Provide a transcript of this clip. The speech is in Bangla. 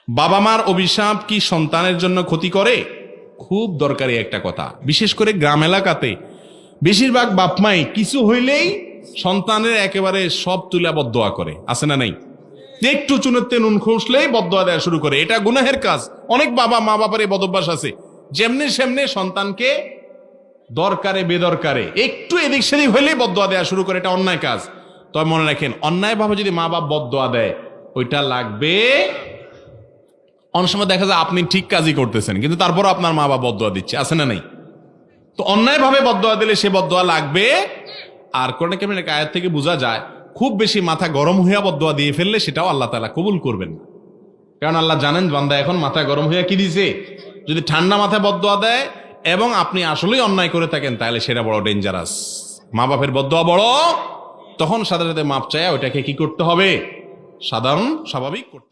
বাবা মার অভিশাপ কি সন্তানের জন্য ক্ষতি করে? খুব দরকারি একটা কথা। বিশেষ করে গ্রাম এলাকাতে বেশিরভাগ বাপ মাই কিছু হইলেই সন্তানের একেবারে সব তুলা বদদোয়া করে, আছে না নাই? একটু চুনেতে নুন খুঁসলেই বদদোয়া দেওয়া শুরু করে। এটা গুনাহের কাজ। অনেক বাবা মা বাবার এই বদভ্যাস আছে, যেমনি সেমনি সন্তানকে দরকারে বেদরকারে একটু এদিক সেদিক হইলেই বদদোয়া দেওয়া শুরু করে। এটা অন্যায় কাজ। তবে মনে রাখেন, অন্যায় ভাবে যদি মা বাপ বদদোয়া দেয় ওইটা লাগবে। অনেক সময় দেখা যায় আপনি ঠিক কাজই করতেছেন, কিন্তু তারপরও আপনার মা বাপ বদদোয়া দিচ্ছে, আছে না নাই? তো অন্যায় ভাবে বদদোয়া দিলে সে বদদোয়া লাগবে। আর কোরআনে কারিমের আয়াত থেকে বোঝা যায়, খুব বেশি মাথা গরম হইয়া বদদোয়া দিয়ে ফেললে সেটাও আল্লাহ তাআলা কবুল করবেন না। কারণ আল্লাহ জানেন বান্দা এখন মাথা গরম হইয়া কি দিছে। যদি ঠান্ডা মাথায় বদদোয়া দেয় এবং আপনি আসলেই অন্যায় করে থাকেন, তাহলে সেটা বড় ডেঞ্জারাস। মা বাপের বদদোয়া বড়, তখন সাথে সাথে মাপ চায় ওইটাকে কি করতে হবে? সাধারণ স্বাভাবিক করতে